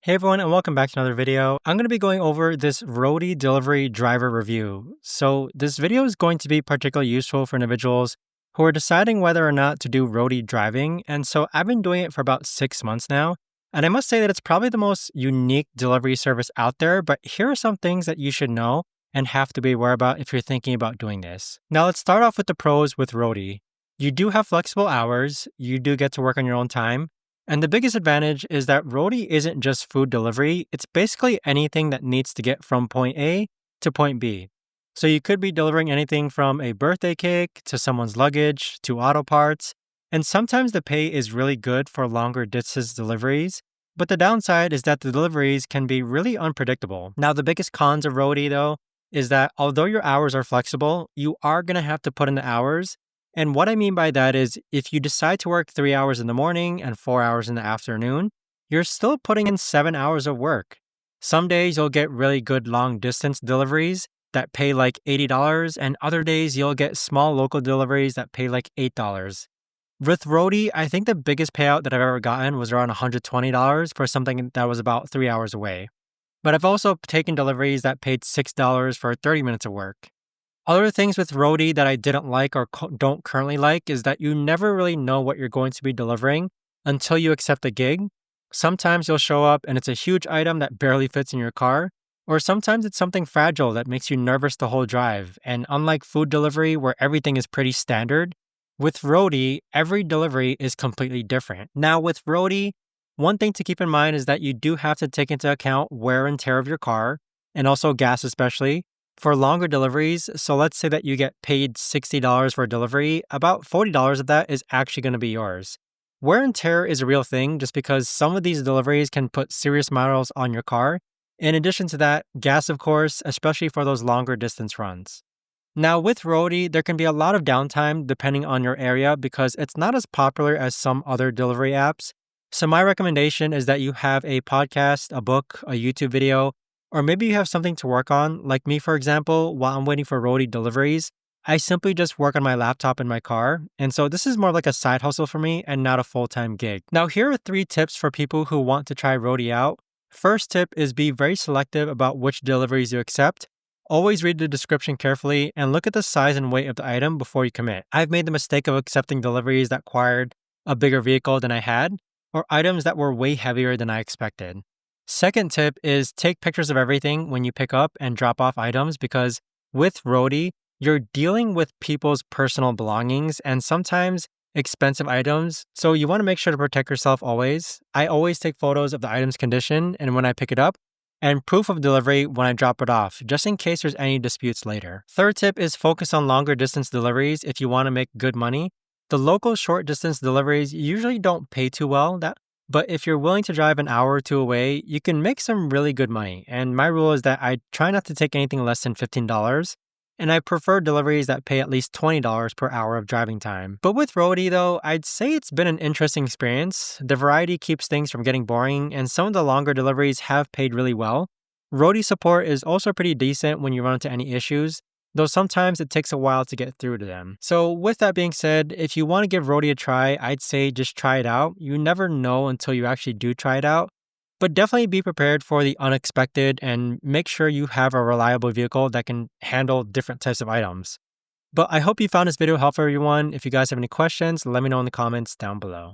Hey everyone, and welcome back to another video. I'm going to be going over this Roadie delivery driver review. So this video is going to be particularly useful for individuals who are deciding whether or not to do Roadie driving. And so I've been doing it for about 6 months now. And I must say that it's probably the most unique delivery service out there, but here are some things that you should know and have to be aware about if you're thinking about doing this. Now let's start off with the pros with Roadie. You do have flexible hours, you do get to work on your own time. And the biggest advantage is that Roadie isn't just food delivery, it's basically anything that needs to get from point A to point B. So you could be delivering anything from a birthday cake to someone's luggage to auto parts. And sometimes the pay is really good for longer distance deliveries, but the downside is that the deliveries can be really unpredictable. Now, the biggest cons of Roadie though is that although your hours are flexible, you are going to have to put in the hours. And what I mean by that is if you decide to work 3 hours in the morning and 4 hours in the afternoon, you're still putting in 7 hours of work. Some days you'll get really good long distance deliveries that pay like $80, and other days you'll get small local deliveries that pay like $8. With Roadie, I think the biggest payout that I've ever gotten was around $120 for something that was about 3 hours away. But I've also taken deliveries that paid $6 for 30 minutes of work. Other things with Roadie that I didn't like or don't currently like is that you never really know what you're going to be delivering until you accept a gig. Sometimes you'll show up and it's a huge item that barely fits in your car, or sometimes it's something fragile that makes you nervous the whole drive. And unlike food delivery where everything is pretty standard, with Roadie, every delivery is completely different. Now with Roadie, one thing to keep in mind is that you do have to take into account wear and tear of your car, and also gas especially. For longer deliveries, so let's say that you get paid $60 for a delivery, about $40 of that is actually going to be yours. Wear and tear is a real thing just because some of these deliveries can put serious miles on your car. In addition to that, gas of course, especially for those longer distance runs. Now with Roadie, there can be a lot of downtime depending on your area because it's not as popular as some other delivery apps. So my recommendation is that you have a podcast, a book, a YouTube video, or maybe you have something to work on, like me, for example, while I'm waiting for Roadie deliveries, I simply just work on my laptop in my car. And so this is more like a side hustle for me and not a full-time gig. Now, here are 3 tips for people who want to try Roadie out. First tip is be very selective about which deliveries you accept. Always read the description carefully and look at the size and weight of the item before you commit. I've made the mistake of accepting deliveries that required a bigger vehicle than I had, or items that were way heavier than I expected. Second tip is take pictures of everything when you pick up and drop off items because with Roadie, you're dealing with people's personal belongings and sometimes expensive items, so you want to make sure to protect yourself always. I always take photos of the item's condition and when I pick it up, and proof of delivery when I drop it off, just in case there's any disputes later. Third tip is focus on longer distance deliveries if you want to make good money. The local short distance deliveries usually don't pay too well, but if you're willing to drive an hour or 2 away, you can make some really good money. And my rule is that I try not to take anything less than $15, and I prefer deliveries that pay at least $20 per hour of driving time. But with Roadie though, I'd say it's been an interesting experience. The variety keeps things from getting boring, and some of the longer deliveries have paid really well. Roadie support is also pretty decent when you run into any issues, though sometimes it takes a while to get through to them. So with that being said, if you want to give Roadie a try, I'd say just try it out. You never know until you actually do try it out. But definitely be prepared for the unexpected and make sure you have a reliable vehicle that can handle different types of items. But I hope you found this video helpful, everyone. If you guys have any questions, let me know in the comments down below.